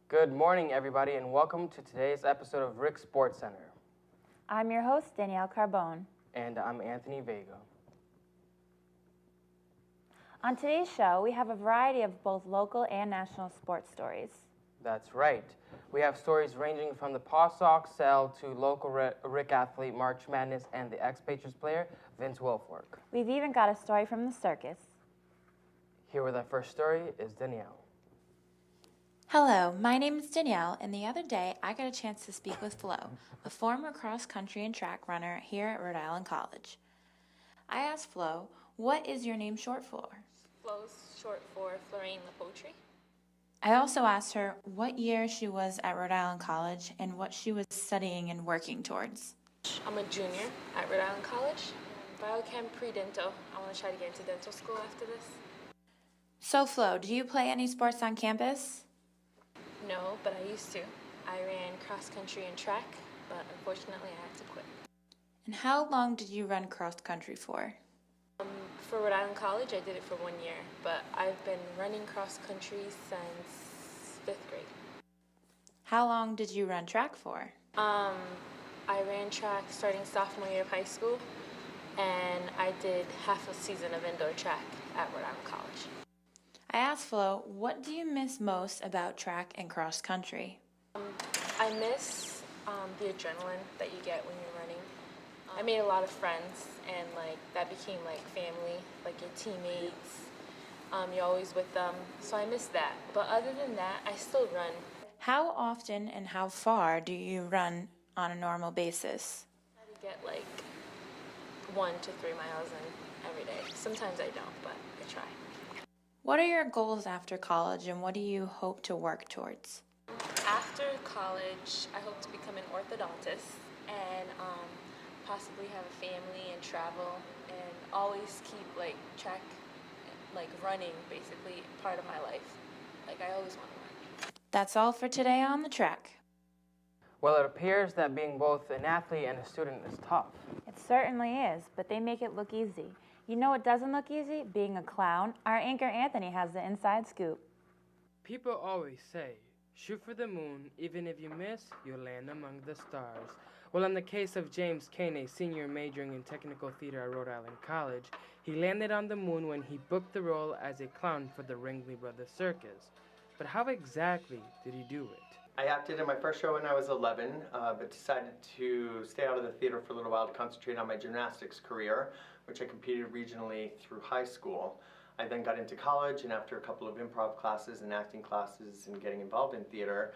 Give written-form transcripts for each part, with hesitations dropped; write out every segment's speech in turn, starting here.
Good morning, everybody, and welcome to today's episode of RIC Sports Center. I'm your host, Danielle Carbone. And I'm Anthony Vega. On today's show, we have a variety of both local and national sports stories. That's right. We have stories ranging from the Paw Sox sell to local RIC athlete March Madness and the ex-Patriots player Vince Wilfork. We've even got a story from the circus. Here with our first story is Danielle. Hello, my name is Danielle, and the other day I got a chance to speak with Flo, a former cross-country and track runner here at Rhode Island College. I asked Flo, what is your name short for? Flo's short for Florine LaPoultry. I also asked her what year she was at Rhode Island College and what she was studying and working towards. I'm a junior at Rhode Island College. Biochem pre-dental. I want to try to get into dental school after this. So Flo, do you play any sports on campus? No, but I used to. I ran cross-country and track, but unfortunately I had to quit. And how long did you run cross-country for? For Rhode Island College, I did it for 1 year, but I've been running cross-country since 5th grade. How long did you run track for? I ran track starting sophomore year of high school, and I did half a season of indoor track at Rhode Island College. I asked Flo, what do you miss most about track and cross-country? I miss the adrenaline that you get when you're running. I made a lot of friends, and that became like family, like your teammates. You're always with them, so I miss that. But other than that, I still run. How often and how far do you run on a normal basis? I try to get 1 to 3 miles in every day. Sometimes I don't, but I try. What are your goals after college, and what do you hope to work towards? After college, I hope to become an orthodontist and possibly have a family and travel and always keep track, running basically part of my life. I always want to run. That's all for today on the track. Well, it appears that being both an athlete and a student is tough. It certainly is, but they make it look easy. You know what doesn't look easy? Being a clown. Our anchor Anthony has the inside scoop. People always say, shoot for the moon, even if you miss, you'll land among the stars. Well, in the case of James Kane, a senior majoring in technical theater at Rhode Island College, he landed on the moon when he booked the role as a clown for the Ringley Brothers Circus. But how exactly did he do it? I acted in my first show when I was 11, but decided to stay out of the theater for a little while to concentrate on my gymnastics career, which I competed regionally through high school. I then got into college, and after a couple of improv classes and acting classes and getting involved in theater,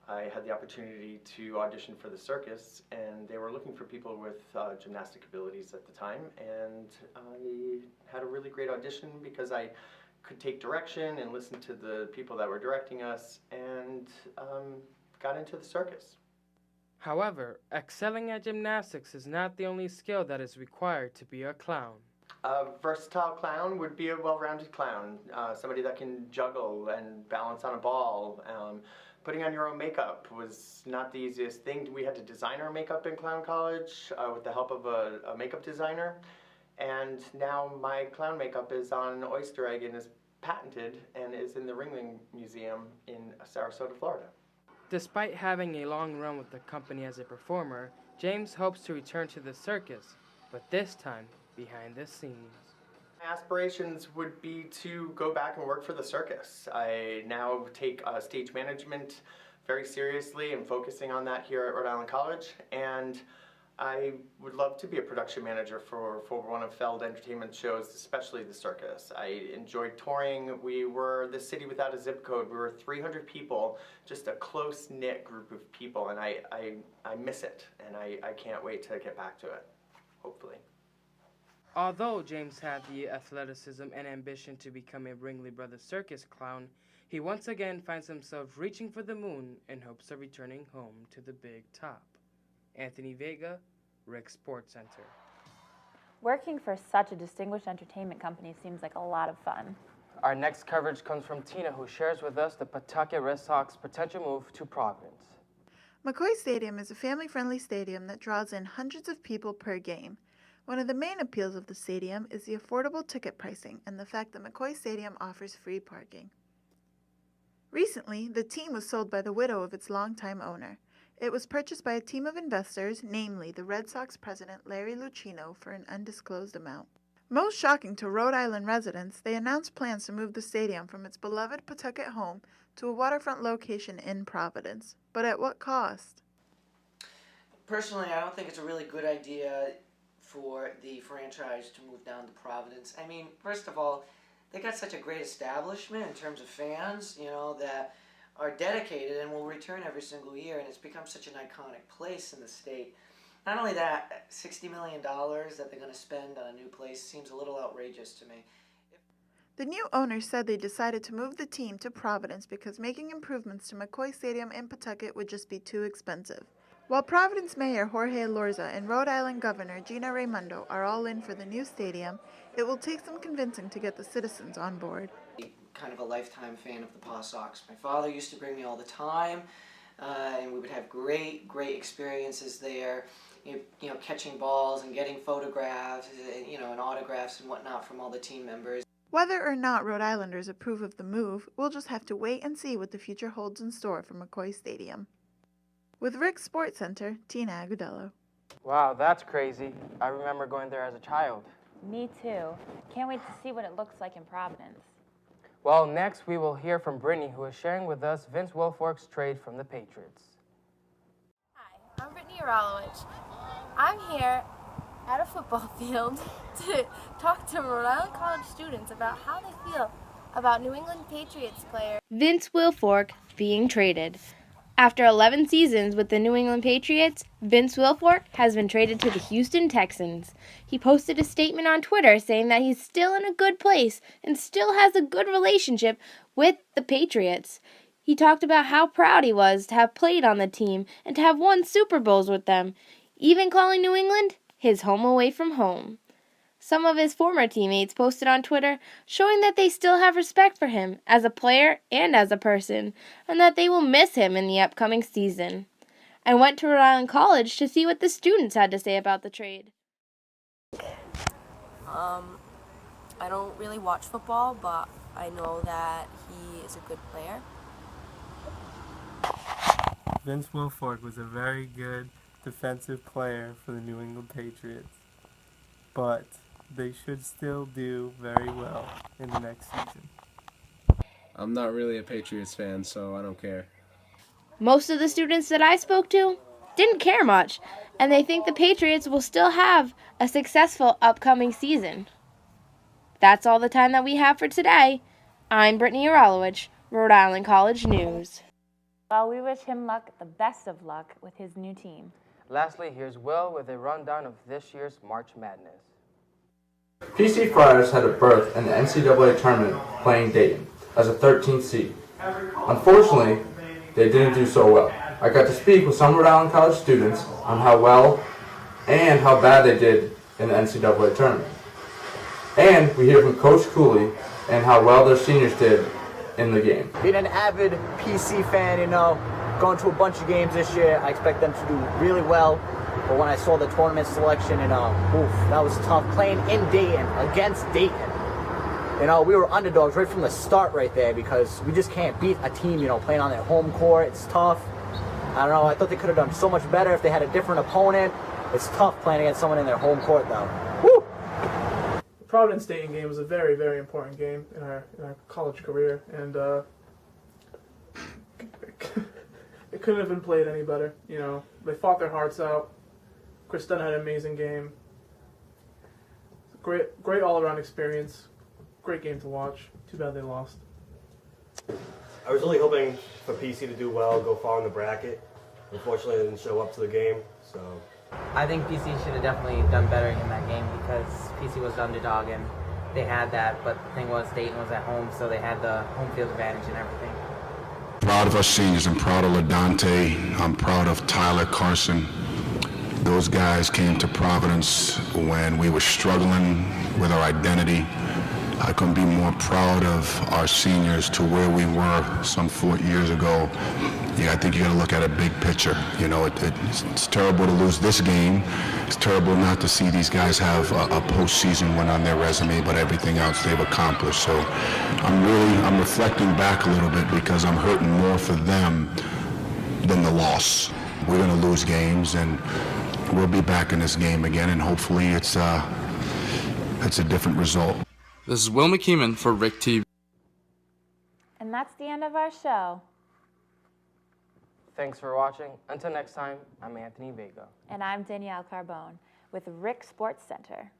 I had the opportunity to audition for the circus, and they were looking for people with gymnastic abilities at the time, and I had a really great audition because I could take direction and listen to the people that were directing us, and got into the circus. However, excelling at gymnastics is not the only skill that is required to be a clown. A versatile clown would be a well-rounded clown, somebody that can juggle and balance on a ball. Putting on your own makeup was not the easiest thing. We had to design our makeup in clown college with the help of a makeup designer. And now my clown makeup is on oyster egg and is patented and is in the Ringling Museum in Sarasota, Florida. Despite having a long run with the company as a performer, James hopes to return to the circus, but this time behind the scenes. My aspirations would be to go back and work for the circus. I now take stage management very seriously and focusing on that here at Rhode Island College, and I would love to be a production manager for one of Feld Entertainment's shows, especially the circus. I enjoyed touring. We were the city without a zip code. We were 300 people, just a close-knit group of people, and I miss it, and I can't wait to get back to it, hopefully. Although James had the athleticism and ambition to become a Ringley Brothers circus clown, he once again finds himself reaching for the moon in hopes of returning home to the big top. Anthony Vega, RIC Sports Center. Working for such a distinguished entertainment company seems like a lot of fun. Our next coverage comes from Tina, who shares with us the Pawtucket Red Sox potential move to Providence. McCoy Stadium is a family-friendly stadium that draws in hundreds of people per game. One of the main appeals of the stadium is the affordable ticket pricing and the fact that McCoy Stadium offers free parking. Recently, the team was sold by the widow of its longtime owner. It was purchased by a team of investors, namely the Red Sox president Larry Lucchino, for an undisclosed amount. Most shocking to Rhode Island residents, they announced plans to move the stadium from its beloved Pawtucket home to a waterfront location in Providence. But at what cost? Personally, I don't think it's a really good idea for the franchise to move down to Providence. I mean, first of all, they got such a great establishment in terms of fans, that are dedicated and will return every single year, and it's become such an iconic place in the state. Not only that, $60 million that they're going to spend on a new place seems a little outrageous to me. The new owner said they decided to move the team to Providence because making improvements to McCoy Stadium in Pawtucket would just be too expensive. While Providence Mayor Jorge Lorza and Rhode Island Governor Gina Raimondo are all in for the new stadium, it will take some convincing to get the citizens on board. Kind of a lifetime fan of the Paw Sox. My father used to bring me all the time, and we would have great experiences there. Catching balls and getting photographs, and autographs and whatnot from all the team members. Whether or not Rhode Islanders approve of the move, we'll just have to wait and see what the future holds in store for McCoy Stadium. With RIC Sports Center, Tina Agudelo. Wow, that's crazy. I remember going there as a child. Me too. Can't wait to see what it looks like in Providence. Well, next we will hear from Brittany, who is sharing with us Vince Wilfork's trade from the Patriots. Hi, I'm Brittany Uralowicz. I'm here at a football field to talk to Rhode Island College students about how they feel about New England Patriots player Vince Wilfork being traded. After 11 seasons with the New England Patriots, Vince Wilfork has been traded to the Houston Texans. He posted a statement on Twitter saying that he's still in a good place and still has a good relationship with the Patriots. He talked about how proud he was to have played on the team and to have won Super Bowls with them, even calling New England his home away from home. Some of his former teammates posted on Twitter showing that they still have respect for him as a player and as a person, and that they will miss him in the upcoming season. I went to Rhode Island College to see what the students had to say about the trade. I don't really watch football, but I know that he is a good player. Vince Wilfork was a very good defensive player for the New England Patriots, but they should still do very well in the next season. I'm not really a Patriots fan, so I don't care. Most of the students that I spoke to didn't care much, and they think the Patriots will still have a successful upcoming season. That's all the time that we have for today. I'm Brittany Uralowicz, Rhode Island College News. Well, we wish him luck, the best of luck, with his new team. Lastly, here's Will with a rundown of this year's March Madness. PC Friars had a berth in the NCAA tournament playing Dayton as a 13th seed. Unfortunately, they didn't do so well. I got to speak with some Rhode Island College students on how well and how bad they did in the NCAA tournament. And we hear from Coach Cooley and how well their seniors did in the game. Being an avid PC fan, going to a bunch of games this year, I expect them to do really well. But when I saw the tournament selection, that was tough. Playing in Dayton, against Dayton. We were underdogs right from the start right there because we just can't beat a team, playing on their home court. It's tough. I don't know, I thought they could have done so much better if they had a different opponent. It's tough playing against someone in their home court, though. Woo! The Providence Dayton game was a very, very important game in our college career, and it couldn't have been played any better. They fought their hearts out. Chris Dunn had an amazing game. Great all-around experience. Great game to watch. Too bad they lost. I was really hoping for PC to do well, go far in the bracket. Unfortunately, they didn't show up to the game, so. I think PC should have definitely done better in that game because PC was the underdog and they had that, but the thing was Dayton was at home, so they had the home field advantage and everything. Proud of our seniors. I'm proud of LaDante. I'm proud of Tyler Carson. Those guys came to Providence when we were struggling with our identity. I couldn't be more proud of our seniors to where we were some 4 years ago. Yeah, I think you got to look at a big picture. You know, it's terrible to lose this game. It's terrible not to see these guys have a postseason win on their resume, but everything else they've accomplished. So I'm reflecting back a little bit because I'm hurting more for them than the loss. We're going to lose games, and we'll be back in this game again, and hopefully it's a different result. This is Will McKeeman for RIC TV. And that's the end of our show. Thanks for watching. Until next time, I'm Anthony Vega. And I'm Danielle Carbone with RIC Sports Center.